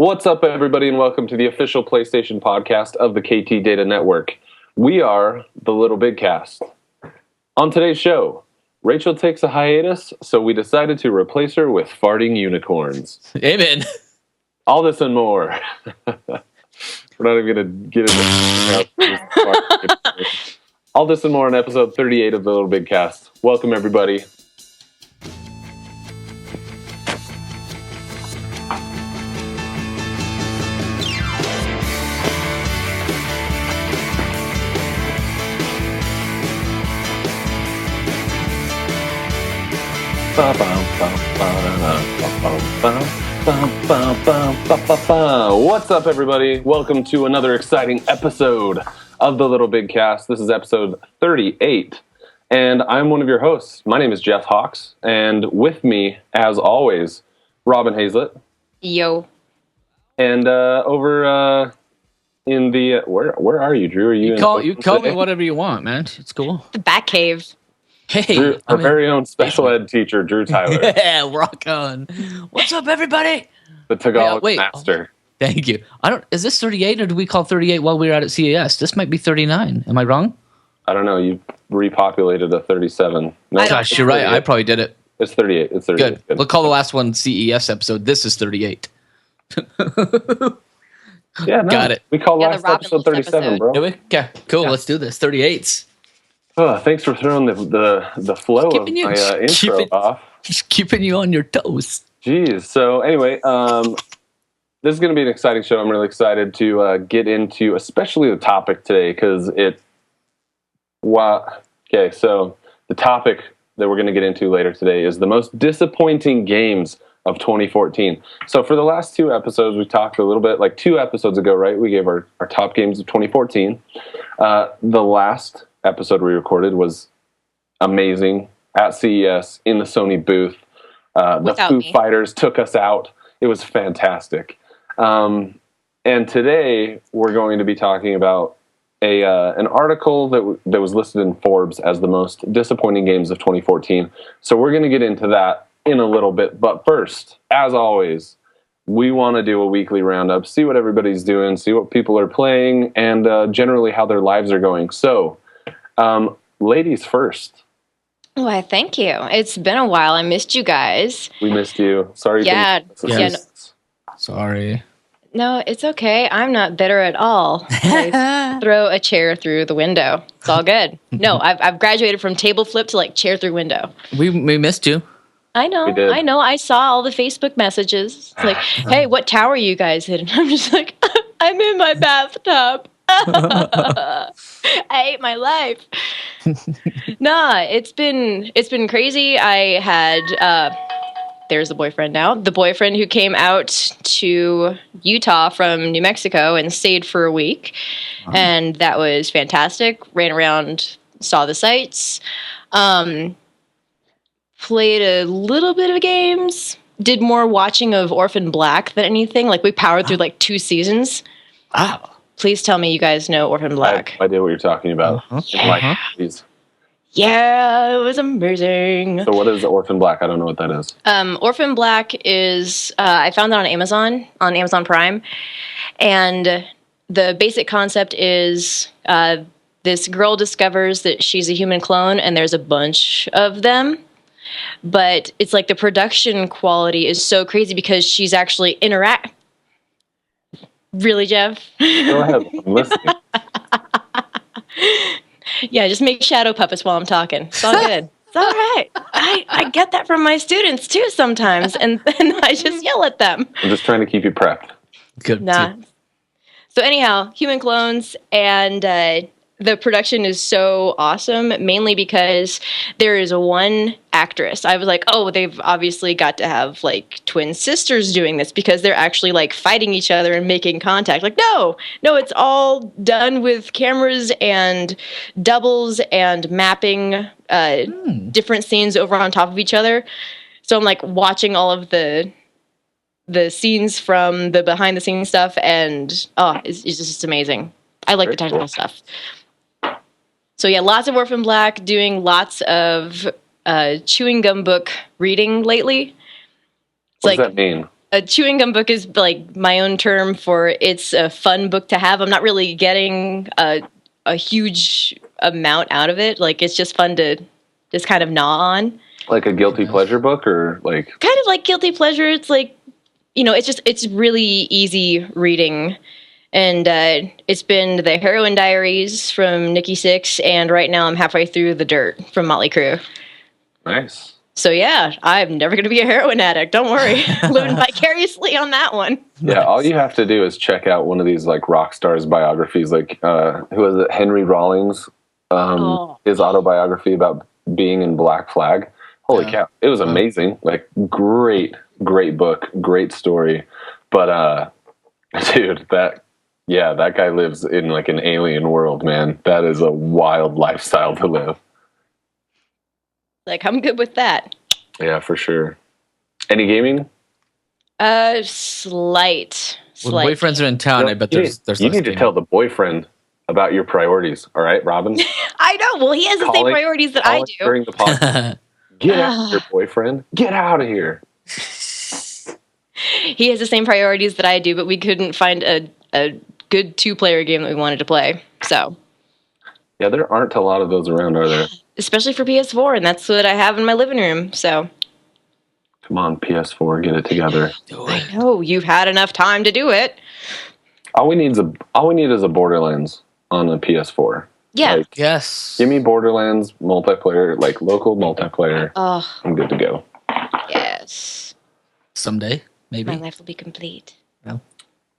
What's up, everybody, and welcome to the official PlayStation podcast of the KT Data Network. We are the LittleBigKast. On today's show, Rachel takes a hiatus, so we decided to replace her with farting unicorns. Amen. All this and more. We're not even going to get into all this and more in episode 38 of the LittleBigKast. Welcome, everybody. What's up, everybody? Welcome to another exciting episode of the LittleBigKast. This is episode 38, and I'm one of your hosts. My name is Jeff Hawks, and with me, as always, Robin Hazlett. Yo. And over in the where are you, Drew? Are you call me whatever you want, man. It's cool. The Batcave. Hey, Drew, our very own special ed teacher, Drew Tyler. Yeah, rock on. What's up, everybody? The Tagalog master. Thank you. Is this 38 or do we call 38 while we were out at CES? This might be 39. Am I wrong? I don't know. You repopulated a 37. No, gosh, you're right. I probably did it. It's 38. It's 38. Good. We'll call the last one CES episode. This is 38. Yeah, no, got it. We call last episode 37, bro. Do we? Okay, cool. Yeah. Let's do this. 38s. Oh, thanks for throwing the flow of my intro off. Just keeping you on your toes. Jeez. So anyway, this is going to be an exciting show. I'm really excited to get into, especially the topic today, because okay, so the topic that we're going to get into later today is the most disappointing games of 2014. So for the last two episodes, we talked a little bit, like 2 episodes ago, right? We gave our top games of 2014. The last episode we recorded was amazing at CES in the Sony booth. The Foo Fighters took us out. It was fantastic. And today we're going to be talking about an article that was listed in Forbes as the most disappointing games of 2014. So we're going to get into that in a little bit. But first, as always, we want to do a weekly roundup, see what everybody's doing, see what people are playing, and generally how their lives are going. So, ladies first. Why, thank you. It's been a while. I missed you guys. We missed you. Sorry. Yeah. Sorry. No, it's okay. I'm not bitter at all. I throw a chair through the window. It's all good. No, I've graduated from table flip to like chair through window. We missed you. I know. I saw all the Facebook messages. It's like, hey, what tower are you guys in? I'm just like, I'm in my bathtub. I hate my life. Nah, it's been crazy. I had there's the boyfriend now. The boyfriend who came out to Utah from New Mexico and stayed for a week. Wow. And that was fantastic. Ran around, saw the sights. Played a little bit of games. Did more watching of Orphan Black than anything. Like we powered through like 2 seasons. Wow. Please tell me you guys know Orphan Black. I have no idea what you're talking about. Please. Yeah, it was amazing. So what is Orphan Black? I don't know what that is. Orphan Black is, I found it on Amazon Prime. And the basic concept is this girl discovers that she's a human clone and there's a bunch of them. But it's like the production quality is so crazy because she's actually Really, Jeff? Go ahead. I'm listening. Yeah, just make shadow puppets while I'm talking. It's all good. It's all right. I get that from my students, too, sometimes. And I just yell at them. I'm just trying to keep you prepped. Good. Nah. So anyhow, human clones and the production is so awesome, mainly because there is one actress. I was like, oh, they've obviously got to have like twin sisters doing this because they're actually like fighting each other and making contact. Like, no, it's all done with cameras and doubles and mapping different scenes over on top of each other. So I'm like watching all of the scenes from the behind the scenes stuff, and it's just amazing. I like the technical stuff. So yeah, lots of Orphan Black, doing lots of chewing gum book reading lately. What does that mean? A chewing gum book is like my own term for it's a fun book to have. I'm not really getting a huge amount out of it. Like it's just fun to just kind of gnaw on. Like a guilty pleasure book, or like Kind of like guilty pleasure. It's like, it's really easy reading. And it's been the Heroin Diaries from Nikki Sixx, and right now I'm halfway through The Dirt from Motley Crue. nice. So yeah, I'm never going to be a heroin addict. Don't worry. Living vicariously on that one. Yeah, all you have to do is check out one of these like rock stars biographies, like who was it? Henry Rollins, his autobiography about being in Black Flag. Holy cow, it was amazing! Like great book, great story. But dude, that guy lives in like an alien world, man. That is a wild lifestyle to live. Like I'm good with that. Yeah, for sure. Any gaming? Slight. When boyfriends are in town, I bet there's you need to tell the boyfriend about your priorities. All right, Robin. I know. Well, he has the same priorities that I do. During the podcast. Get out of here, boyfriend. Get out of here. He has the same priorities that I do, but we couldn't find a good 2-player game that we wanted to play. So. Yeah, there aren't a lot of those around, are there? Especially for PS4, and that's what I have in my living room. So. Come on, PS4, get it together. I know you've had enough time to do it. All we need is a Borderlands on a PS4. Yeah. Like, Yes. give me Borderlands multiplayer, like local multiplayer. Oh. I'm good to go. Yes. Someday, maybe. My life will be complete. No.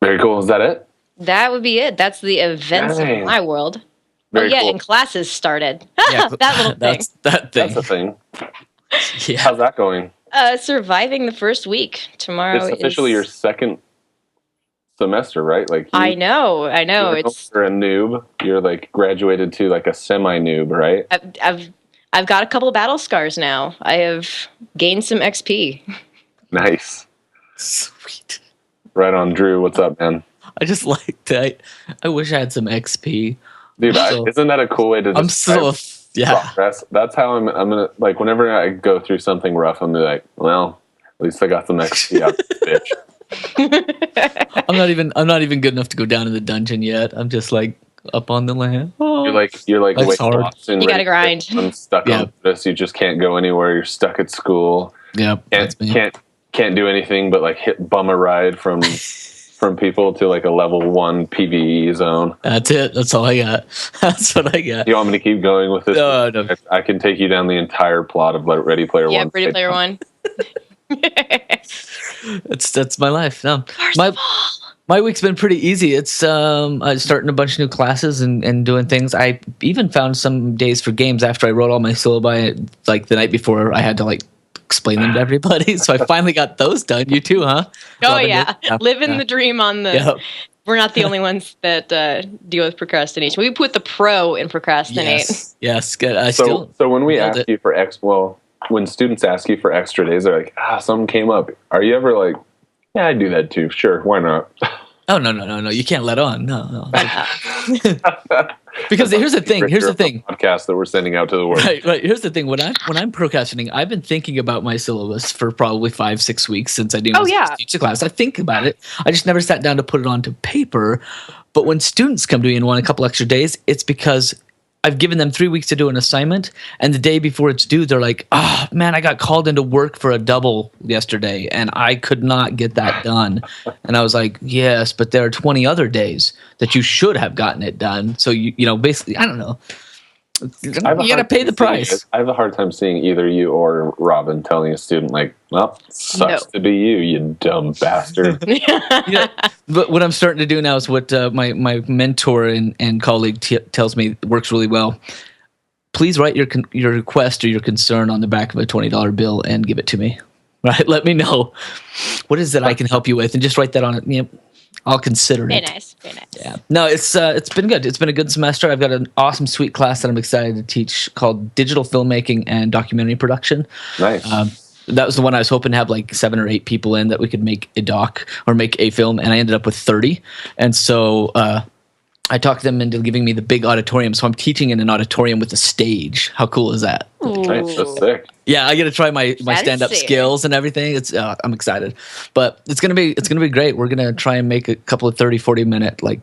Very cool. Is that it? That would be it. That's the events Dang. of my world. Very yeah, cool. and classes started. Yeah, that little thing. That's that thing. That's a thing. Yeah. How's that going? Surviving the first week. Tomorrow It's officially your second semester, right? Like I know. You're a noob. You're like graduated to like a semi-noob, right? I've got a couple of battle scars now. I have gained some XP. Nice. Sweet. Right on, Drew. What's up, man? I just like that. I wish I had some XP. Dude, isn't that a cool way to I'm so progress? That's how I'm gonna, like, whenever I go through something rough, I'm gonna be like, well, at least I got some XP out of this bitch. I'm not even good enough to go down in the dungeon yet. I'm just like up on the land. Oh. You're like That's way hard. lost and You gotta grind. I'm stuck on this. You just can't go anywhere. You're stuck at school. Yeah. Can't do anything but like bum a ride from people to like a level 1 PvE zone. That's it. That's all I got. That's what I got. You want me to keep going with this? No. I can take you down the entire plot of Ready Player One. Yeah, Ready Player One. That's my life. No, my week's been pretty easy. It's I starting a bunch of new classes and doing things. I even found some days for games after I wrote all my syllabi like the night before. I had to like explain them to everybody. So I finally got those done. You too, huh? Oh yeah, living the dream on the. Yep. We're not the only ones that deal with procrastination. We put the pro in procrastinate. Yes, good. So when we ask you for when students ask you for extra days, they're like, something came up. Are you ever like, yeah, I do that too. Sure, why not? Oh no! You can't let on. No. Because here's the thing. Podcast that we're sending out to the world. Right. Here's the thing. When I'm procrastinating, I've been thinking about my syllabus for probably 5-6 weeks since I do teach a class. I think about it. I just never sat down to put it onto paper. But when students come to me and want a couple extra days, it's because I've given them 3 weeks to do an assignment, and the day before it's due, they're like, "Oh man, I got called into work for a double yesterday, and I could not get that done." And I was like, "Yes, but there are 20 other days that you should have gotten it done." So you know, basically, I don't know. You got to pay the price. I have a hard time seeing either you or Robin telling a student like, "Well, sucks to be you dumb bastard." But what I'm starting to do now is what my mentor and colleague tells me works really well. Please write your request or your concern on the back of a $20 bill and give it to me. Right? Let me know what is it I can help you with, and just write that on it. Yep. I'll consider it. Very nice. Yeah. No, it's been good. It's been a good semester. I've got an awesome, sweet class that I'm excited to teach called Digital Filmmaking and Documentary Production. Nice. That was the one I was hoping to have like 7 or 8 people in that we could make a doc or make a film, and I ended up with 30. And so I talked them into giving me the big auditorium, so I'm teaching in an auditorium with a stage. How cool is that? Nice, that's sick. Yeah, I get to try my stand-up skills and everything. It's I'm excited, but it's gonna be great. We're gonna try and make a couple of 30-40 minute like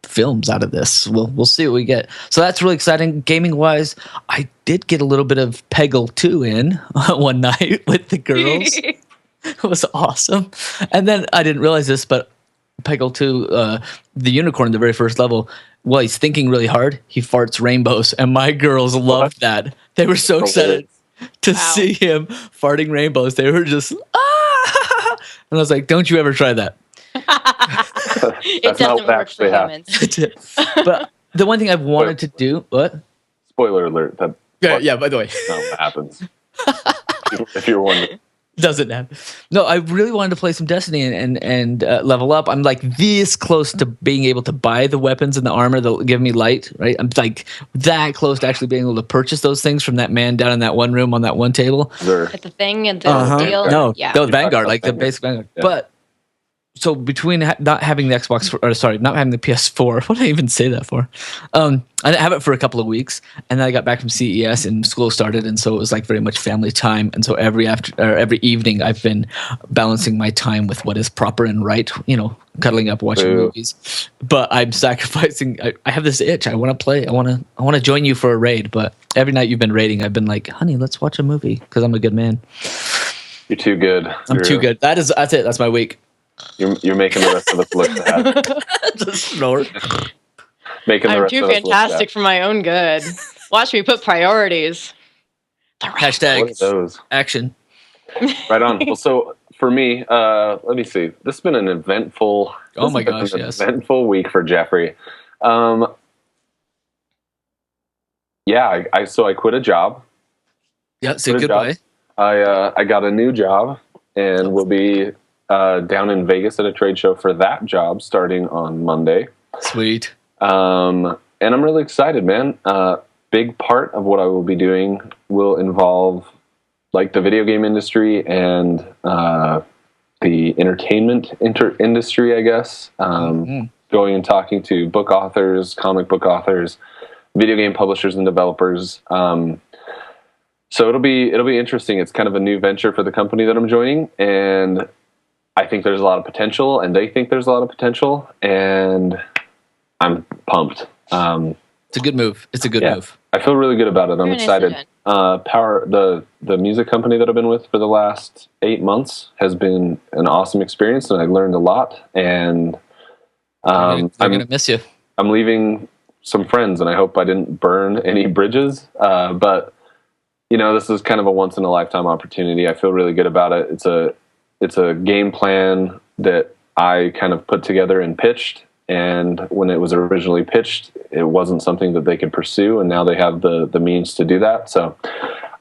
films out of this. We'll see what we get. So that's really exciting. Gaming wise, I did get a little bit of Peggle 2 in one night with the girls. It was awesome. And then I didn't realize this, but Peggle 2, the unicorn, the very first level, well, he's thinking really hard. He farts rainbows, and my girls loved that. They were so excited to see him farting rainbows. They were just, ah! And I was like, don't you ever try that. It doesn't work for humans. But the one thing I've wanted to do, what? Spoiler alert. Yeah, by the way. That happens. If you're wondering. Doesn't happen. No, I really wanted to play some Destiny and level up. I'm like this close to being able to buy the weapons and the armor that'll give me light, right? I'm like that close to actually being able to purchase those things from that man down in that one room on that one table. Sure. At the thing and the deal. No, yeah. Vanguard, like the basic Vanguard. Yeah. But so between not having the not having the PS4, what did I even say that for? I didn't have it for a couple of weeks, and then I got back from CES and school started, and so it was like very much family time. And so every evening, I've been balancing my time with what is proper and right, cuddling up, watching movies. But I'm sacrificing. I have this itch. I want to play. I want to join you for a raid. But every night you've been raiding, I've been like, honey, let's watch a movie because I'm a good man. You're too good. I'm too good. That's it. That's my week. You're making the rest of us look bad. Just snort. I'm too fantastic for my own good. Watch me put priorities. Hashtag those? Action. Right on. Well, so for me, let me see. This has been an eventful. Oh my gosh, yes. Eventful week for Jeffrey. Yeah, I quit a job. Yeah, say goodbye. I got a new job and will be down in Vegas at a trade show for that job starting on Monday. Sweet. And I'm really excited, man. Big part of what I will be doing will involve like the video game industry and the entertainment industry, I guess. Going and talking to book authors, comic book authors, video game publishers and developers. So it'll be interesting. It's kind of a new venture for the company that I'm joining, and I think there's a lot of potential, and they think there's a lot of potential, and I'm pumped. It's a good move. It's a good move. I feel really good about it. I'm excited. The music company that I've been with for the last 8 months has been an awesome experience, and I learned a lot. And I'm gonna miss you. I'm leaving some friends, and I hope I didn't burn any bridges. But this is kind of a once in a lifetime opportunity. I feel really good about it. It's a game plan that I kind of put together and pitched. And when it was originally pitched, it wasn't something that they could pursue, and now they have the means to do that. So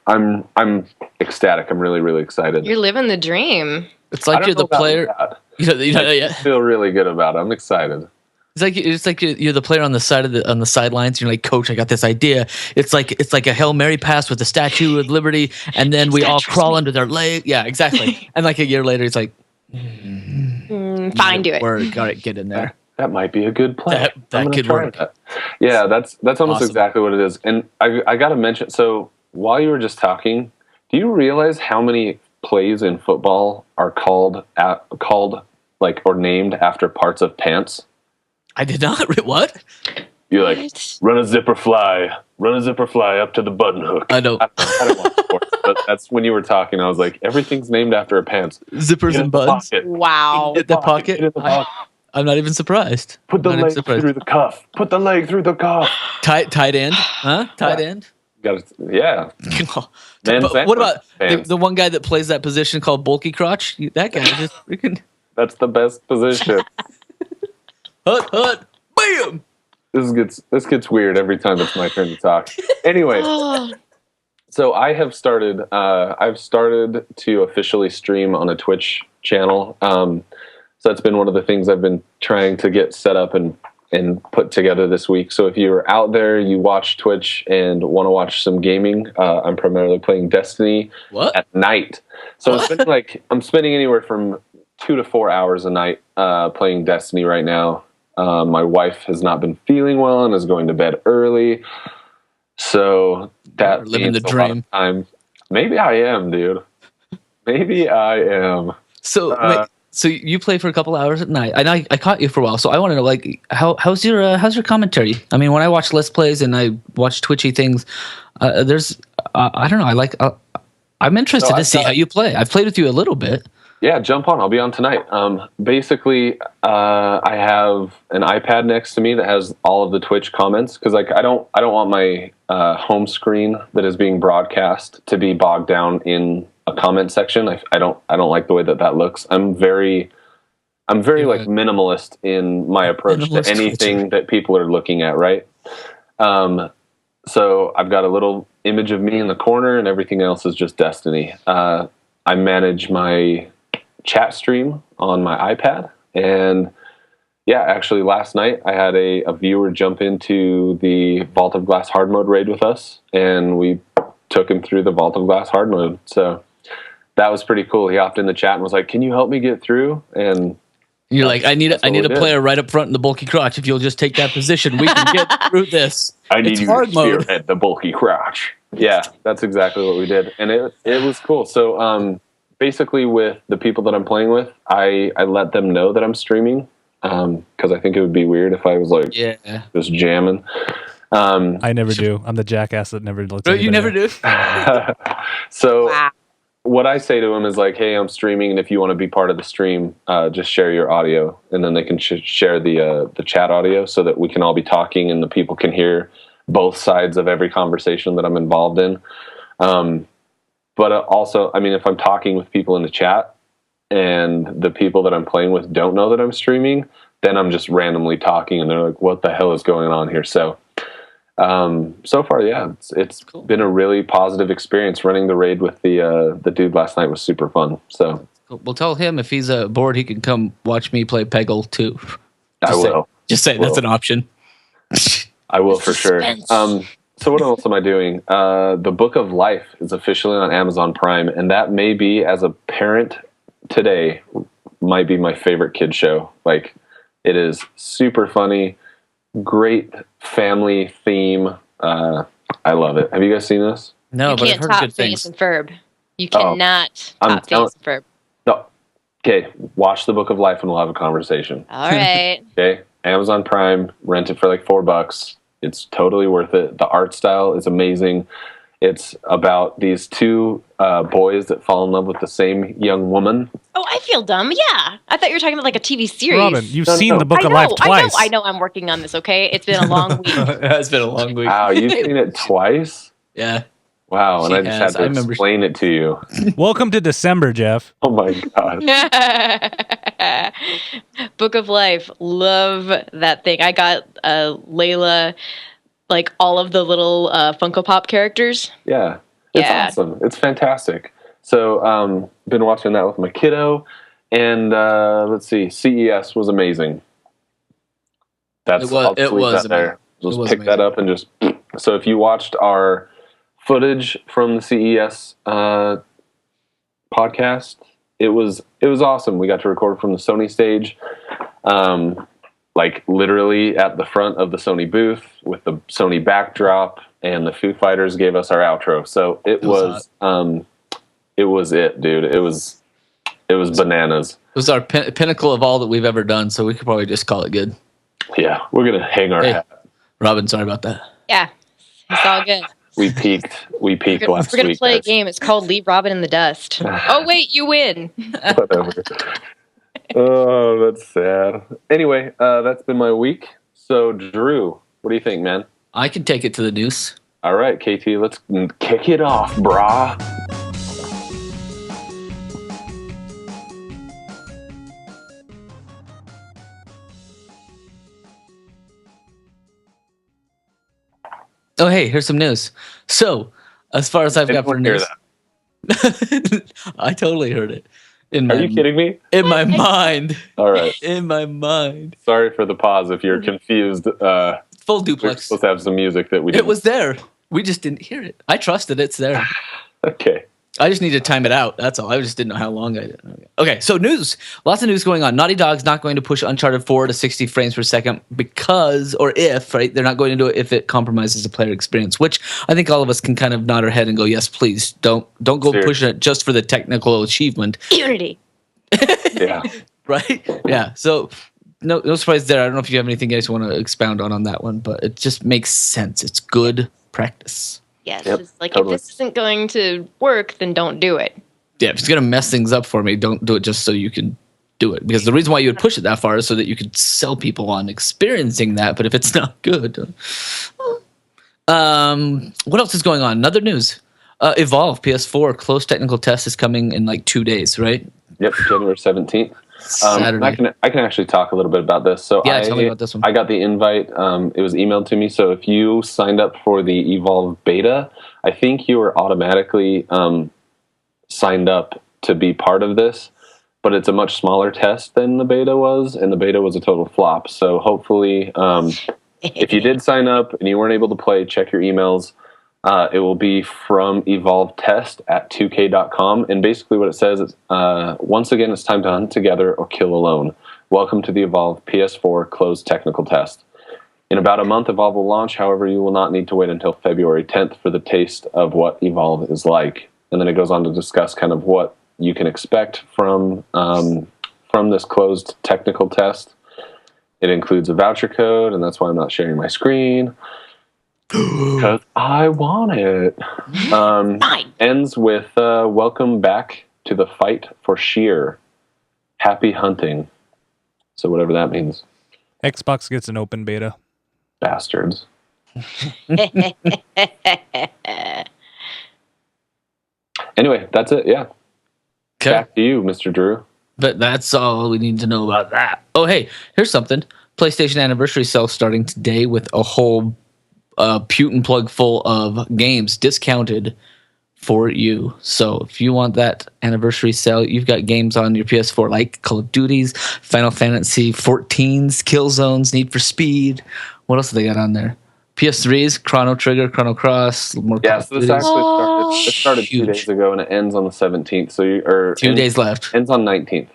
I'm ecstatic. I'm really, really excited. You're living the dream. It's like you're the player. I feel really good about it. I'm excited. It's like you're the player on the sidelines. You're like, Coach, I got this idea. It's like a Hail Mary pass with the Statue of Liberty, and then we all crawl under their leg. Yeah, exactly. And like a year later, it's like, fine, do it. All right, get in there. That might be a good plan. That could work. That. Yeah, that's almost exactly what it is. And I got to mention. So while you were just talking, do you realize how many plays in football are called like or named after parts of pants? I did not. What? You're like, run a zipper fly up to the button hook. I don't want sports, but that's when you were talking. I was like, everything's named after a pants. Zippers and buttons. Wow. Get the pocket. I'm not even surprised. Put the leg through the cuff. Put the leg through the cuff. Tight end, huh? Tight end. Got it. Yeah. But what about the one guy that plays that position called bulky crotch? That guy just freaking. That's the best position. Hut, bam. This gets weird every time it's my turn to talk. Anyway, so I've started to officially stream on a Twitch channel. So that's been one of the things I've been trying to get set up and put together this week. So if you're out there, you watch Twitch and want to watch some gaming, I'm primarily playing Destiny at night. So I'm spending anywhere from 2 to 4 hours a night playing Destiny right now. My wife has not been feeling well and is going to bed early. So that living the means a dream. lot of time. Maybe I am, dude. Maybe I am. So so you play for a couple hours at night. I caught you for a while, so I want to know, like, how's your commentary? I mean, when I watch Let's Plays and I watch Twitchy things, there's I don't know. I'm interested to see how you play. I've played with you a little bit. Yeah, jump on. I'll be on tonight. Basically, I have an iPad next to me that has all of the Twitch comments because, like, I don't want my home screen that is being broadcast to be bogged down in a comment section. I don't like the way that looks. I'm very like minimalist in my approach to anything that people are looking at. Right. So I've got a little image of me in the corner, and everything else is just Destiny. I manage my chat stream on my iPad, and yeah, actually last night I had a viewer jump into the Vault of Glass hard mode raid with us, and we took him through the Vault of Glass hard mode. So that was pretty cool. He hopped in the chat and was like, "Can you help me get through?" And you're like, I need a player right up front in the bulky crotch. If you'll just take that position, we can get through this. I need you to spearhead the bulky crotch. Yeah, that's exactly what we did, and it was cool. So basically, with the people that I'm playing with, I let them know that I'm streaming because I think it would be weird if I was like just jamming. I never do. I'm the jackass that never lets. You never do. So. Wow. What I say to them is like, hey, I'm streaming, and if you want to be part of the stream, just share your audio, and then they can share the chat audio so that we can all be talking and the people can hear both sides of every conversation that I'm involved in. But also, I mean, if I'm talking with people in the chat and the people that I'm playing with don't know that I'm streaming, then I'm just randomly talking, and they're like, what the hell is going on here? So far, yeah, it's cool. Been a really positive experience. Running the raid with the dude last night was super fun. So we'll tell him if he's bored, he can come watch me play Peggle too. I will. Just say that's an option. I will for sure. So what else am I doing? The Book of Life is officially on Amazon Prime, and that may be, as a parent today, might be my favorite kid show. Like, it is super funny. Great family theme. I love it. Have you guys seen this? No, but I've heard good things. And Ferb. You cannot top Phineas and Ferb. No. Okay, watch The Book of Life and we'll have a conversation. All right. Okay, Amazon Prime, rent it for like $4. It's totally worth it. The art style is amazing. It's about these two boys that fall in love with the same young woman. Oh, I feel dumb. Yeah. I thought you were talking about like a TV series. Robin, you've seen The Book of Life twice. I know. I'm working on this, okay? It's been a long week. It's been a long week. Wow, you've seen it twice? Yeah. Wow, and I just had to explain it to you. Welcome to December, Jeff. Oh my God. Book of Life. Love that thing. I got Layla, like all of the little Funko Pop characters. Yeah. It's awesome. It's fantastic. So, been watching that with my kiddo, and let's see, CES was amazing. It was there. Just pick that up and just. So, if you watched our footage from the CES podcast, it was awesome. We got to record from the Sony stage, like literally at the front of the Sony booth with the Sony backdrop, and the Foo Fighters gave us our outro. So it was dude. It was bananas. It was our pinnacle of all that we've ever done. So we could probably just call it good. Yeah, we're gonna hang our hat. Robin, sorry about that. Yeah, it's all good. We peaked last week. We're gonna play a game. It's called Leave Robin in the Dust. Oh wait, you win. Whatever. Oh, that's sad. Anyway, that's been my week. So, Drew, what do you think, man? I can take it to the news. All right, KT, let's kick it off, brah. Oh, hey, here's some news. So, as far as I've got for news, I totally heard it. Are you kidding me? In my mind. All right. In my mind. Sorry for the pause if you're confused. Full duplex. We're supposed to have some music that we didn't. It was there. We just didn't hear it. I trusted it's there. Okay. I just need to time it out. That's all. I just didn't know how long I did. Okay, so news. Lots of news going on. Naughty Dog's not going to push Uncharted 4 to 60 frames per second because, or if, right, they're not going to do it if it compromises the player experience, which I think all of us can kind of nod our head and go, yes, please. Don't go pushing it just for the technical achievement. Unity. Yeah. Right? Yeah. So no surprise there. I don't know if you have anything you guys want to expound on that one, but it just makes sense. It's good practice. Yes, yep, it's like totally. If this isn't going to work, then don't do it. Yeah, if it's going to mess things up for me, don't do it just so you can do it. Because the reason why you would push it that far is so that you could sell people on experiencing that. But if it's not good, what else is going on? Another news: Evolve PS4 closed technical test is coming in like 2 days, right? Yep, January 17th. Saturday. I can actually talk a little bit about this. So yeah, tell me about this one. I got the invite. It was emailed to me. So if you signed up for the Evolve beta, I think you were automatically signed up to be part of this. But it's a much smaller test than the beta was, and the beta was a total flop. So hopefully, if you did sign up and you weren't able to play, check your emails. It will be from evolvetest@2k.com. And basically what it says is, once again, it's time to hunt together or kill alone. Welcome to the Evolve PS4 closed technical test. In about a month, Evolve will launch. However, you will not need to wait until February 10th for the taste of what Evolve is like. And then it goes on to discuss kind of what you can expect from this closed technical test. It includes a voucher code, and that's why I'm not sharing my screen. Because I want it. Ends with welcome back to the fight for sheer. Happy hunting. So whatever that means. Xbox gets an open beta. Bastards. Anyway, that's it. Yeah. Okay. Back to you, Mr. Drew. But that's all we need to know about that. Oh, hey, here's something. PlayStation Anniversary Sale starting today with a whole Putin plug full of games discounted for you. So if you want that anniversary sale, you've got games on your PS4 like Call of Duties, Final Fantasy 14s, Killzones, Need for Speed. What else have they got on there? PS3s, Chrono Trigger, Chrono Cross. More yeah, so this actually started 2 days ago and it ends on the 17th. So 2 days left. Ends on 19th.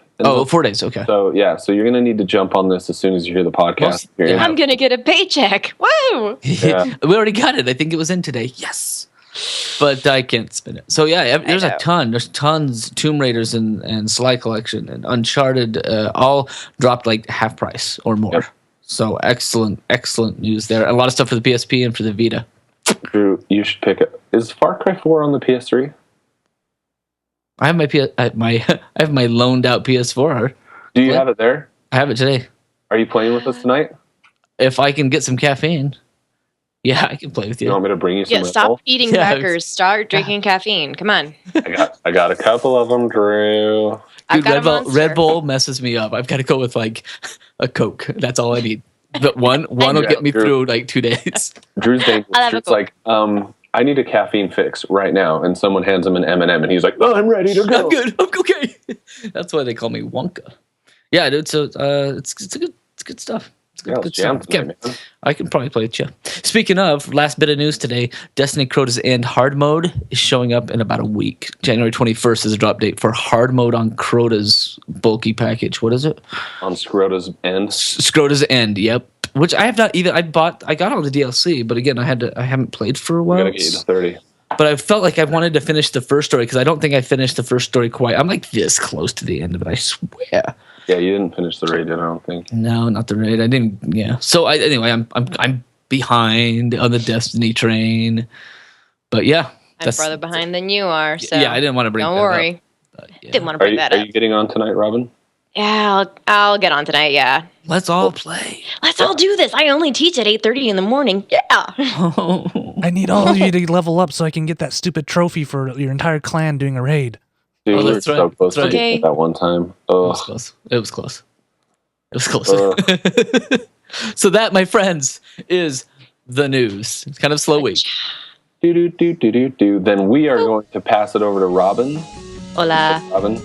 4 days. Okay. So yeah, so you're gonna need to jump on this as soon as you hear the podcast. I'm gonna get a paycheck. Woo! Yeah. We already got it. I think it was in today. Yes. But I can't spin it. So yeah, there's a ton. There's tons. Tomb Raiders and Sly Collection and Uncharted all dropped like half price or more. Yep. So excellent news there. A lot of stuff for the PSP and for the Vita. Drew, you should pick it. Is Far Cry 4 on the PS3? I have my loaned out PS4. Do you have it there? I have it today. Are you playing with us tonight? If I can get some caffeine. Yeah, I can play with you. You want me to bring you some? Yeah, stop eating crackers. Start drinking caffeine. Come on. I got a couple of them, Drew. Dude, Red Bull messes me up. I've got to go with like a Coke. That's all I need. But one will get me through like 2 days. Drew's dangerous. Drew's like, I need a caffeine fix right now, and someone hands him an M&M, and he's like, "Oh, I'm ready to go. I'm good. I'm okay." That's why they call me Wonka. Yeah, dude. So it's good stuff. Good stuff. Okay. I can probably play with you. Speaking of, last bit of news today: Destiny Crota's End hard mode is showing up in about a week. January 21st is a drop date for hard mode on Crota's bulky package. What is it? On Scrota's End. Scrota's End. Yep. Which I have not even. I got all the DLC, but again, I haven't played for a while. I gotta get you to 30. But I felt like I wanted to finish the first story because I don't think I finished the first story quite. I'm like this close to the end of it. I swear. Yeah, you didn't finish the raid, I don't think. No, not the raid. I didn't. Yeah. So anyway, I'm behind on the Destiny train. But yeah, I'm farther behind than you are. So yeah, I didn't want to bring. Don't worry. Didn't want to bring that up. Are you getting on tonight, Robin? Yeah, I'll get on tonight. Yeah. Let's all play. Let's all do this. I only teach at 8:30 in the morning. Yeah. I need all of you to level up so I can get that stupid trophy for your entire clan doing a raid. Dude, we were so close to getting it that one time. Oh. It was close. So that, my friends, is the news. It's kind of slow week. Then we are going to pass it over to Robin. Hola. Robin.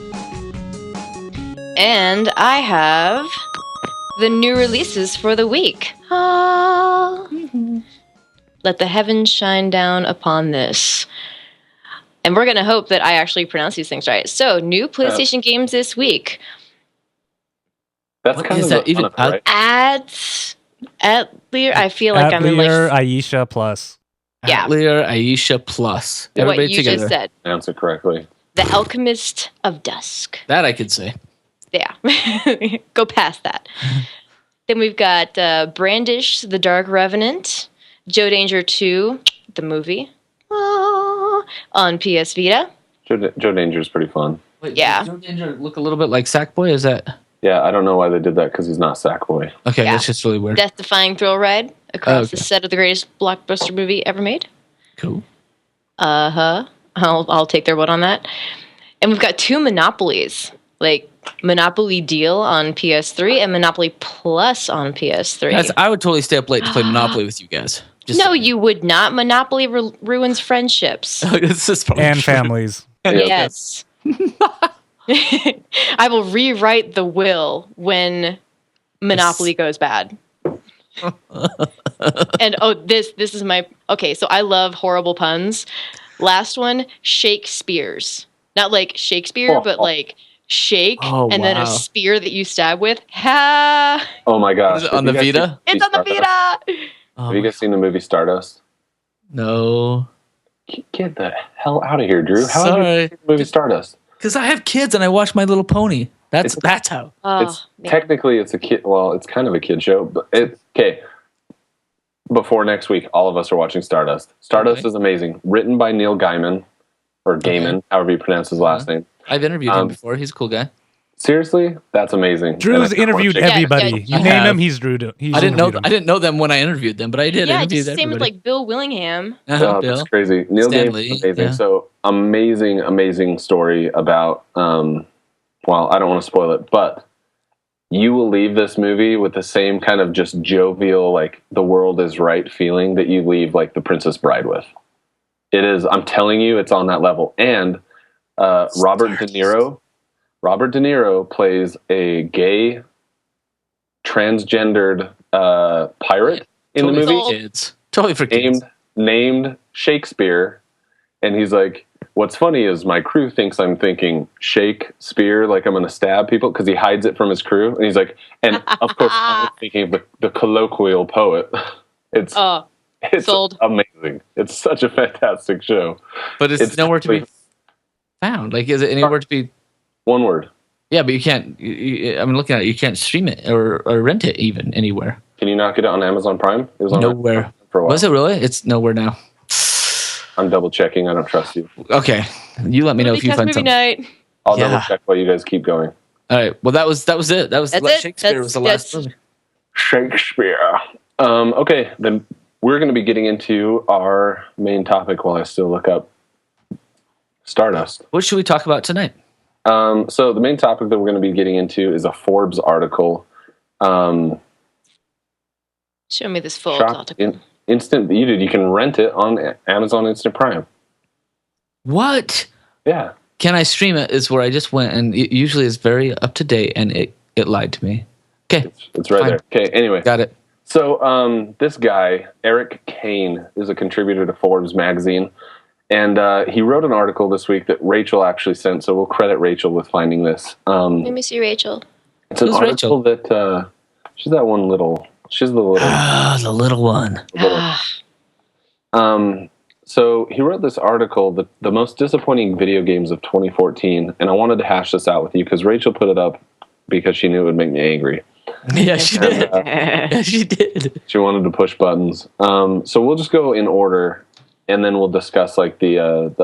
And I have the new releases for the week. Let the heavens shine down upon this. And we're going to hope that I actually pronounce these things right. So, new PlayStation games this week. That's kind of that even right? Atelier. I feel like I'm in like Aisha Plus. Yeah. Atelier Aisha Plus. Everybody what you together. just said. Pronounce it correctly. The Alchemist of Dusk. That I could say. Yeah. Go past that. Then we've got Brandish, the Dark Revenant, Joe Danger 2, the movie, on PS Vita. Joe Danger is pretty fun. Wait, yeah. Does Joe Danger look a little bit like Sackboy? Is that? Yeah, I don't know why they did that because he's not Sackboy. Okay, that's just really weird. Death-defying thrill ride across the set of the greatest blockbuster movie ever made. Cool. I'll take their word on that. And we've got 2 Monopolies, like Monopoly Deal on PS3 and Monopoly Plus on PS3. I would totally stay up late to play Monopoly with you guys. No, you would not. Monopoly ruins friendships. And families. Yes. I will rewrite the will when Monopoly goes bad. And this is my okay. So I love horrible puns. Last one, Shakespeare's, not like Shakespeare, but like shake and then a spear that you stab with. Ha! Oh my gosh! Is it on the Vita? It's on the Vita. Have you guys seen the movie Stardust? No. Get the hell out of here, Drew! How have you seen the movie Stardust? Because I have kids and I watch My Little Pony. That's how. Technically, it's a kid. Well, it's kind of a kid show, but it's okay. Before next week, all of us are watching Stardust. Stardust is amazing. Written by Neil Gaiman, or Gaiman, however you pronounce his last name. I've interviewed him before. He's a cool guy. Seriously, that's amazing. Drew's interviewed everybody. You name him, he's Drew. I didn't know them when I interviewed them, but I did. Yeah, interview just same with like Bill Willingham. Oh, that's crazy. Neil Gaiman is amazing. Yeah. So amazing story about. Well, I don't want to spoil it, but you will leave this movie with the same kind of just jovial, like the world is right feeling that you leave like The Princess Bride with. It is. I'm telling you, it's on that level. And Robert De Niro plays a gay, transgendered pirate in the movie. Kids. Totally for kids. Named Shakespeare, and he's like, what's funny is my crew thinks I'm thinking Shakespeare, like I'm going to stab people, because he hides it from his crew. And he's like, and of course, I'm thinking of the colloquial poet. It's sold. Amazing. It's such a fantastic show. But it's nowhere to be found. Like, is it anywhere to be? One word. Yeah, but you can't. I'm looking at it. You can't stream it or rent it even anywhere. Can you not get it on Amazon Prime? It was on nowhere. For a while. Was it really? It's nowhere now. I'm double checking. I don't trust you. Okay, you let me know if you find something. Night. I'll double check while you guys keep going. All right. Well, that was it. That's Shakespeare was the last movie. Shakespeare. Okay, then we're going to be getting into our main topic while I still look up Stardust. What should we talk about tonight? So the main topic that we're going to be getting into is a Forbes article. Show me this full article. You can rent it on Amazon Instant Prime. What? Yeah. Can I stream it? Is where I just went, and it usually is very up to date, and it lied to me. Okay. It's right there. Okay, anyway. Got it. So this guy, Eric Kane, is a contributor to Forbes magazine. And he wrote an article this week that Rachel actually sent, so we'll credit Rachel with finding this. Let me see Rachel. It's an article that she's that one little. She's the little. The little one. So he wrote this article, the most disappointing video games of 2014, and I wanted to hash this out with you because Rachel put it up because she knew it would make me angry. Yeah, she did. Yeah, she did. She wanted to push buttons. So we'll just go in order. And then we'll discuss like the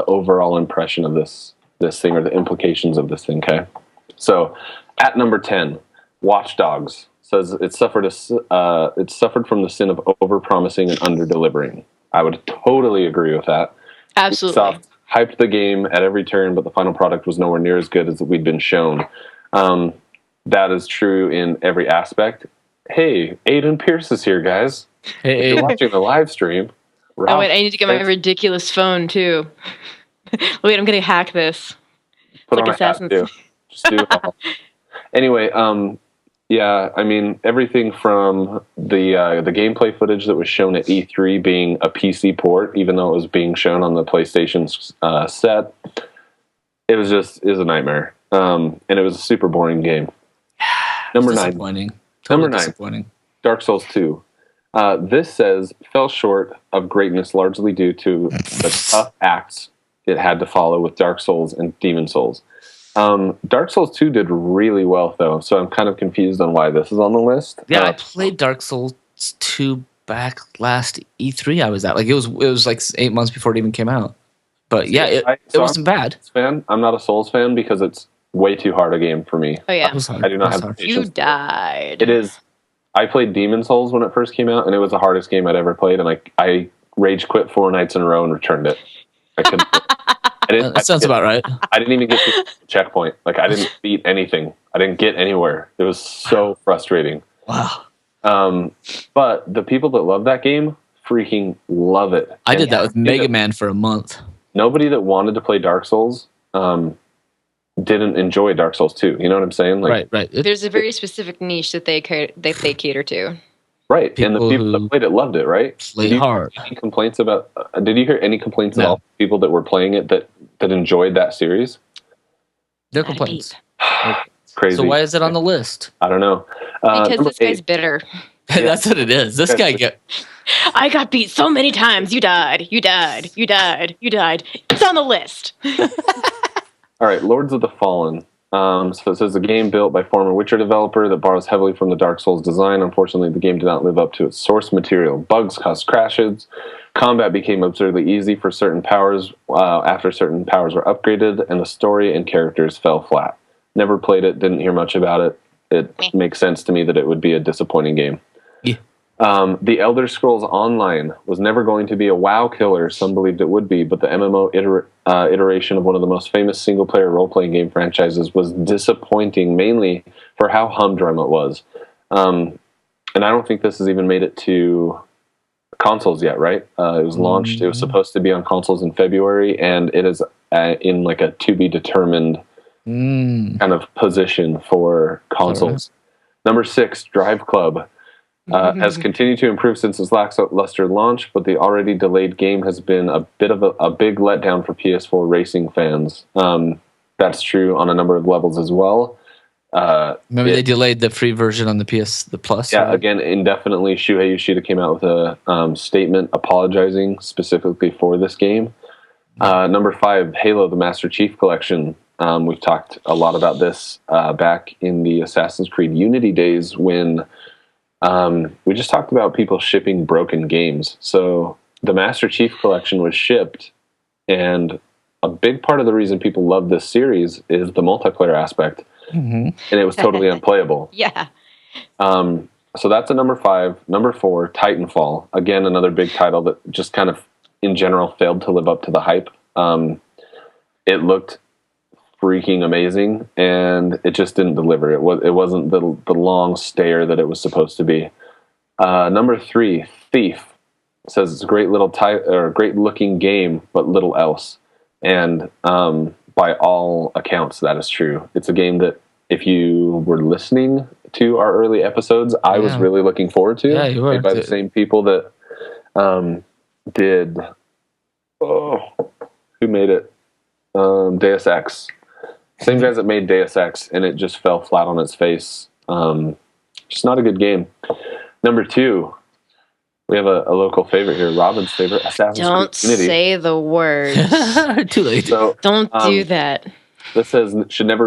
overall impression of this thing or the implications of this thing. Okay, so at number 10, Watch Dogs says it suffered from the sin of overpromising and underdelivering. I would totally agree with that. Absolutely. Ubisoft hyped the game at every turn, but the final product was nowhere near as good as we'd been shown. That is true in every aspect. Hey, Aiden Pierce is here, guys. Hey, if you're watching the live stream. Oh wait, I need to get my ridiculous phone too. Wait, I'm gonna hack this. Put on Assassin's. Just do it all. Anyway, Yeah, I mean, everything from the gameplay footage that was shown at E3 being a PC port, even though it was being shown on the PlayStation's set, it was a nightmare. And it was a super boring game. Number 9. Totally Number 9. disappointing. Dark Souls 2. This says, fell short of greatness largely due to the tough acts it had to follow with Dark Souls and Demon Souls. Dark Souls 2 did really well, though, so I'm kind of confused on why this is on the list. Yeah, I played Dark Souls 2 back last E3 I was at. Like, it was like 8 months before it even came out. But yeah, it wasn't bad. I'm not a Souls fan because it's way too hard a game for me. Oh, yeah. I do not have the patience. You died. It is. I played Demon Souls when it first came out, and it was the hardest game I'd ever played, and I rage quit 4 nights in a row and returned it. I couldn't. That sounds about right. I didn't even get to the checkpoint. Like, I didn't beat anything. I didn't get anywhere. It was so frustrating. Wow. But the people that love that game freaking love it. I did that with Mega Man for a month. Nobody that wanted to play Dark Souls didn't enjoy Dark Souls 2. You know what I'm saying? Like, Right. There's a very specific niche that they cater to. Right, and the people that played it loved it, right? Play hard. Any complaints about? Did you hear any complaints at all? People that were playing it that enjoyed that series? No complaints. Crazy. So why is it on the list? I don't know. Because this guy's bitter. That's what it is. This guy I got beat so many times. You died. You died. You died. You died. It's on the list. All right, Lords of the Fallen. So it says a game built by former Witcher developer that borrows heavily from the Dark Souls design. Unfortunately, the game did not live up to its source material. Bugs caused crashes. Combat became absurdly easy for certain powers after certain powers were upgraded, and the story and characters fell flat. Never played it, didn't hear much about it. It makes sense to me that it would be a disappointing game. Yeah. The Elder Scrolls Online was never going to be a WoW killer. Some believed it would be, but the MMO iteration of one of the most famous single-player role-playing game franchises was disappointing, mainly for how humdrum it was. And I don't think this has even made it to consoles yet, right? It was launched. It was supposed to be on consoles in February, and it is in like a to-be-determined kind of position for consoles. Right. Number 6, Drive Club. Has continued to improve since its lackluster launch, but the already delayed game has been a bit of a big letdown for PS4 racing fans. That's true on a number of levels as well. Maybe they delayed the free version on the Plus. Yeah, right? Again, indefinitely. Shuhei Yoshida came out with a statement apologizing specifically for this game. Number 5, Halo: The Master Chief Collection. We've talked a lot about this back in the Assassin's Creed Unity days when we just talked about people shipping broken games. So the Master Chief Collection was shipped, and a big part of the reason people love this series is the multiplayer aspect, and it was totally unplayable. Yeah. So that's a number 5. Number 4, Titanfall. Again, another big title that just kind of, in general, failed to live up to the hype. It looked freaking amazing, and it just didn't deliver. It wasn't the long stare that it was supposed to be. Number 3, Thief. It says it's a great great looking game, but little else. And by all accounts, that is true. It's a game that, if you were listening to our early episodes, I was really looking forward to. Yeah, you were. Made by the same people that did. Who made it? Deus Ex. Same guys that made Deus Ex, and it just fell flat on its face. Just not a good game. Number 2, we have a local favorite here, Robin's favorite, Assassin's Creed Unity. Don't say the word. Too late. So, Don't do that. This says should never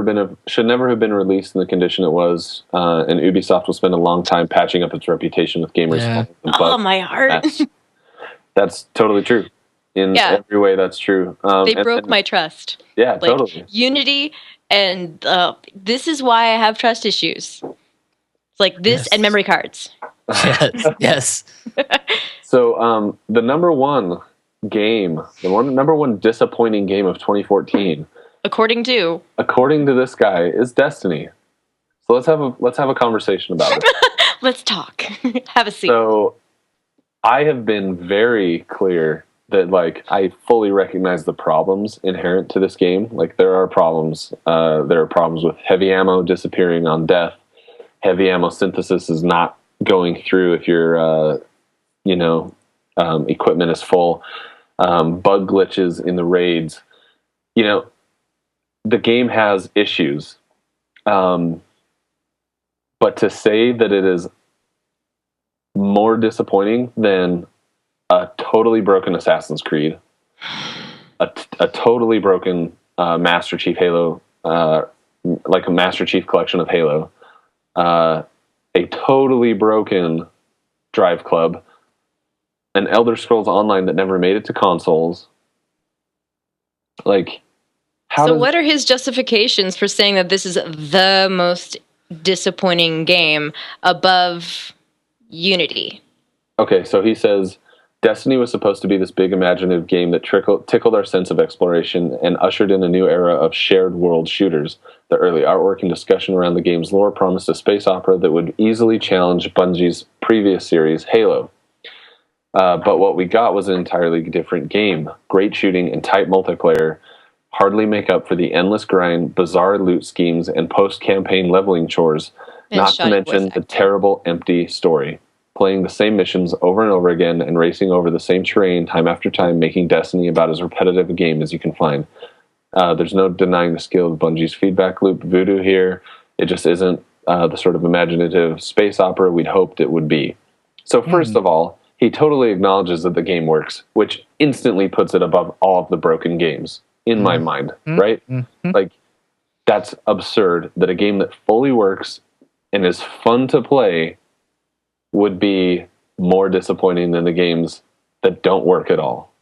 have been released in the condition it was, and Ubisoft will spend a long time patching up its reputation with gamers. Yeah. Oh, my heart. That's totally true. In every way, that's true. They broke my trust. Yeah, totally. Unity, and this is why I have trust issues. Like this and memory cards. Yes. So the number 1 game, number 1 disappointing game of 2014, according to this guy, is Destiny. So let's have a conversation about it. Let's talk. Have a seat. So I have been very clear that, like, I fully recognize the problems inherent to this game. Like, there are problems. There are problems with heavy ammo disappearing on death, heavy ammo synthesis is not going through if your equipment is full, bug glitches in the raids. The game has issues, but to say that it is more disappointing than a totally broken Assassin's Creed, a totally broken Master Chief Halo, like a Master Chief collection of Halo, a totally broken Drive Club, an Elder Scrolls Online that never made it to consoles. Like, what are his justifications for saying that this is the most disappointing game above Unity? Okay, so he says, Destiny was supposed to be this big imaginative game that tickled our sense of exploration and ushered in a new era of shared world shooters. The early artwork and discussion around the game's lore promised a space opera that would easily challenge Bungie's previous series, Halo. But what we got was an entirely different game. Great shooting and tight multiplayer hardly make up for the endless grind, bizarre loot schemes, and post-campaign leveling chores, not to mention the terrible, empty story. Playing the same missions over and over again and racing over the same terrain time after time, making Destiny about as repetitive a game as you can find. There's no denying the skill of Bungie's feedback loop voodoo here. It just isn't the sort of imaginative space opera we'd hoped it would be. So first of all, he totally acknowledges that the game works, which instantly puts it above all of the broken games, in my mind, right? Like, that's absurd that a game that fully works and is fun to play would be more disappointing than the games that don't work at all.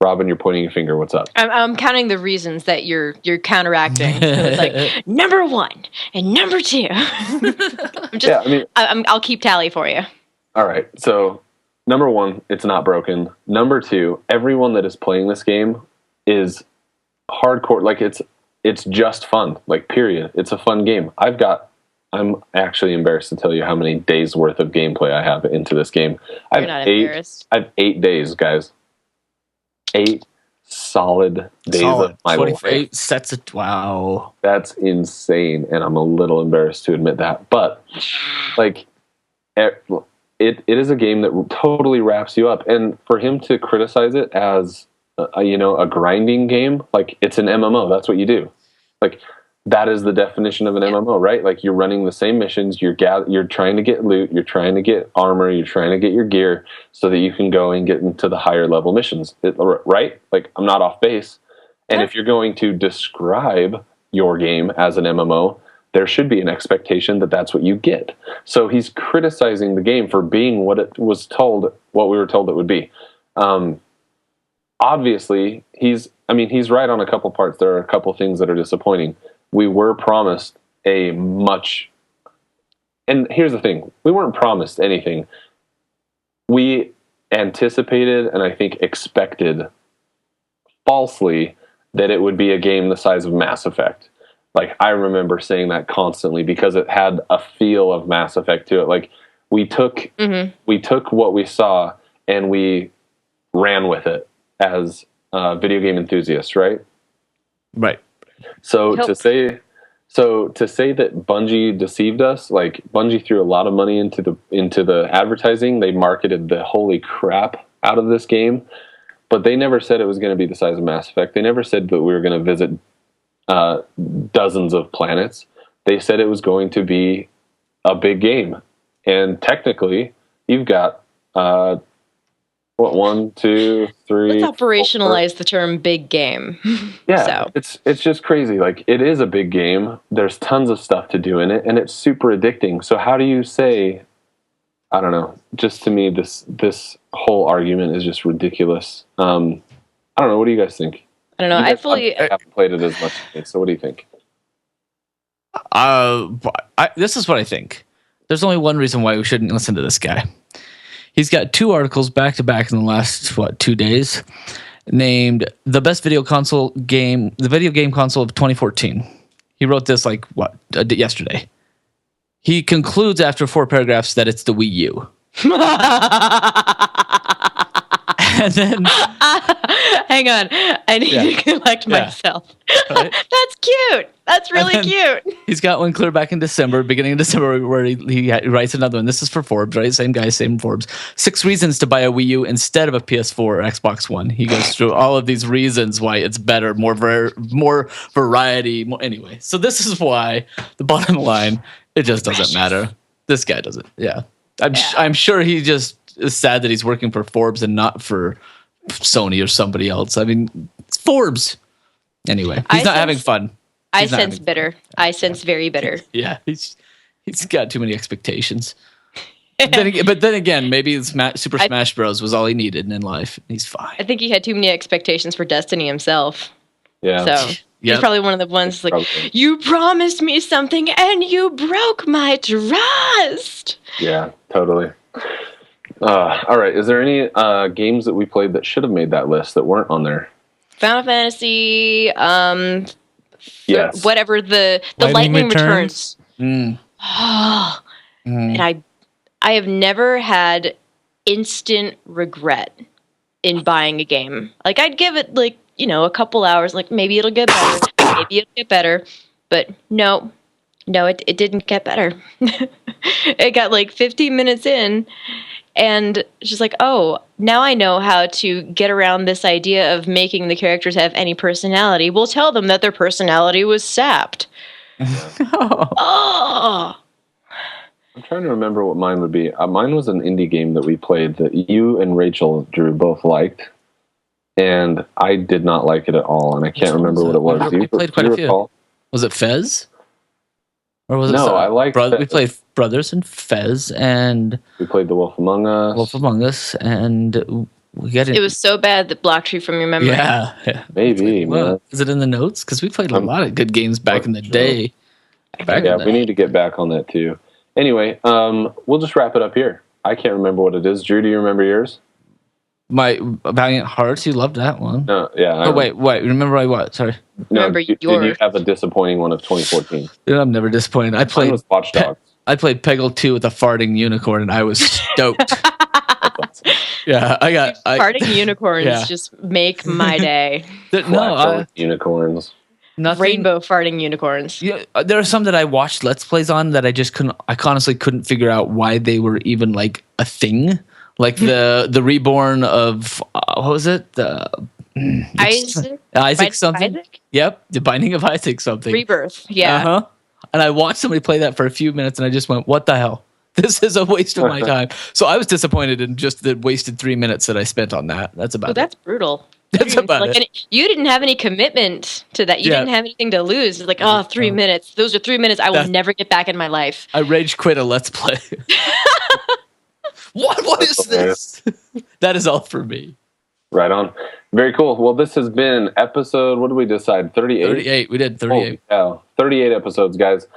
Robin, you're pointing your finger. What's up? I'm counting the reasons that you're counteracting. So it's like number 1 and number 2. I'll keep tally for you. All right. So number 1, it's not broken. Number 2, everyone that is playing this game is hardcore. Like, it's just fun. Like, period. It's a fun game. I'm actually embarrassed to tell you how many days worth of gameplay I have into this game. You're not embarrassed. I have 8 days, guys. 8 solid days of my life. 8 sets of wow. That's insane, and I'm a little embarrassed to admit that. But like, it is a game that totally wraps you up, and for him to criticize it as a grinding game, like, it's an MMO. That's what you do. Like, that is the definition of an MMO, right? Like, you're running the same missions, you're trying to get loot, you're trying to get armor, you're trying to get your gear so that you can go and get into the higher level missions, right? Like, I'm not off base. And if you're going to describe your game as an MMO, there should be an expectation that that's what you get. So he's criticizing the game for being what we were told it would be. Obviously, he's right on a couple parts. There are a couple things that are disappointing. We were promised and here's the thing, we weren't promised anything. We anticipated, and I think expected falsely, that it would be a game the size of Mass Effect. Like, I remember saying that constantly because it had a feel of Mass Effect to it. Like, we took what we saw and we ran with it as video game enthusiasts, right? Right. So to say that Bungie deceived us, like, Bungie threw a lot of money into the advertising. They marketed the holy crap out of this game, but they never said it was going to be the size of Mass Effect. They never said that we were going to visit dozens of planets. They said it was going to be a big game, and technically, you've got 1, 2, 3. Let's operationalize the term "big game." Yeah, it's just crazy. Like, it is a big game. There's tons of stuff to do in it, and it's super addicting. So how do you say? I don't know. Just to me, this whole argument is just ridiculous. I don't know. What do you guys think? I don't know. I haven't played it as much. So what do you think? This is what I think. There's only one reason why we shouldn't listen to this guy. He's got 2 articles back to back in the last 2 days, named the best video game console of 2014. He wrote this yesterday. He concludes after 4 paragraphs that it's the Wii U. And then hang on, I need to collect myself. Right? That's cute. That's really cute. He's got one clear back in December, beginning of December, where he writes another one. This is for Forbes, right? Same guy, same Forbes. 6 reasons to buy a Wii U instead of a PS4 or Xbox One. He goes through all of these reasons why it's better, more variety. Anyway, so this is why the bottom line, it just doesn't matter. This guy doesn't. Yeah. I'm sure he just is sad that he's working for Forbes and not for Sony or somebody else. I mean, it's Forbes. Anyway, he's not having fun. I sense bitter. I sense very bitter. Yeah, he's got too many expectations. But then again, maybe Super Smash Bros. Was all he needed in life. He's fine. I think he had too many expectations for Destiny himself. Yeah. So he's probably one of the ones like, you promised me something and you broke my trust. Yeah, totally. All right. Is there any games that we played that should have made that list that weren't on there? Final Fantasy, yes. Whatever the Lightning Returns. Mm. And I have never had instant regret in buying a game. Like I'd give it like, a couple hours, like maybe it'll get better, maybe it'll get better, but no, it didn't get better. It got like 15 minutes in. And it's just like, oh, now I know how to get around this idea of making the characters have any personality. We'll tell them that their personality was sapped. Oh. I'm trying to remember what mine would be. Mine was an indie game that we played that you and Rachel, Drew, both liked. And I did not like it at all. And I can't remember what it was. We played quite a few. Was it Fez? Or was it I liked we played Brothers and Fez, and we played The Wolf Among Us. And we got it. It was so bad that blocked you from your memory. Yeah. Maybe. Well, is it in the notes? Because we played a lot of good games back in the day. We need to get back on that too. Anyway, we'll just wrap it up here. I can't remember what it is. Drew, do you remember yours? My Valiant Hearts, you loved that one. No, yeah. Wait. Remember what? Sorry. No, did you have a disappointing one of 2014? Dude, I'm never disappointed. I played Watch Dogs. I played Peggle 2 with a farting unicorn, and I was stoked. Yeah, farting unicorns just make my day. Unicorns. Nothing. Rainbow farting unicorns. Yeah, there are some that I watched Let's Plays on that I honestly couldn't figure out why they were even like a thing. Like the reborn of what was it? Isaac something. Isaac? Yep, the Binding of Isaac something. Rebirth. Yeah. Uh-huh. And I watched somebody play that for a few minutes, and I just went, "What the hell? This is a waste of my time." So I was disappointed in just the wasted 3 minutes that I spent on that. That's about it. That's brutal. That's about it. You didn't have any commitment to that. You didn't have anything to lose. It's like, 3 minutes. Those are 3 minutes I will never get back in my life. I rage quit a Let's Play. What is this? That is all for me. Right on. Very cool. Well, this has been episode, what did we decide? 38? 38. We did 38. Oh, 38 episodes, guys.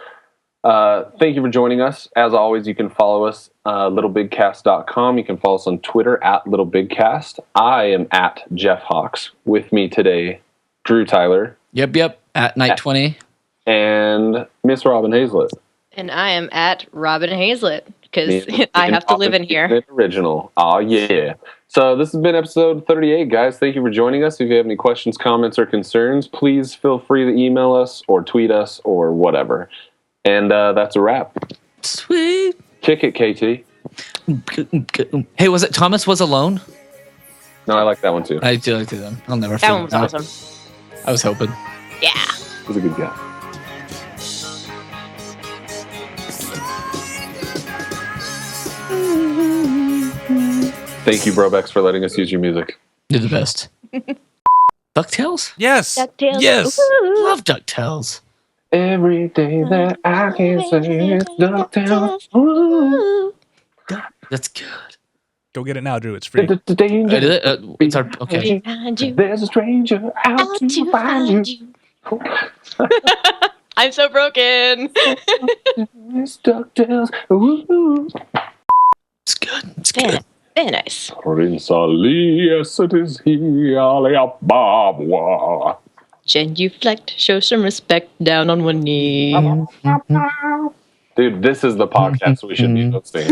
Thank you for joining us. As always, you can follow us, LittleBigKast.com. You can follow us on Twitter @LittleBigKast. I am @JeffHawks. With me today, Drew Tyler. Yep. @Night20. And Miss Robin Hazlett. And I am @Robin Hazlett. Because I have to live in here. Original. Oh, yeah. So this has been episode 38, guys. Thank you for joining us. If you have any questions, comments, or concerns, please feel free to email us or tweet us or whatever. And that's a wrap. Sweet. Kick it, KT. Hey, was it Thomas Was Alone? No, I like that one too. I do like that one. I'll never forget that. That one was awesome. I was hoping. Yeah. He was a good guy. Thank you, Brobex, for letting us use your music. You're the best. DuckTales? Yes. DuckTales. Yes. Love DuckTales. Every day that I can say it's DuckTales. Ooh. That's good. Go get it now, Drew. It's free. The danger. Okay. There's a stranger out to find you. I'm so broken. It's DuckTales. Ooh. It's good. It's good. Very nice. Prince Ali, yes, it is he. Alibaba. Genuflect, show some respect down on one knee. Dude, this is the podcast we should be hosting.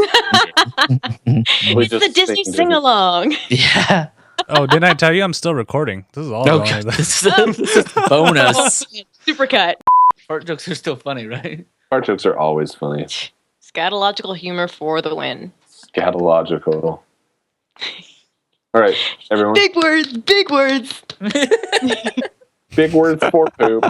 It's the Disney sing-along. Yeah. Oh, didn't I tell you I'm still recording? This is all No, going God, into this is bonus. Super cut. Fart jokes are still funny, right? Fart jokes are always funny. Scatological humor for the win. Scatological. All right, everyone. Big words, big words. Big words for poop.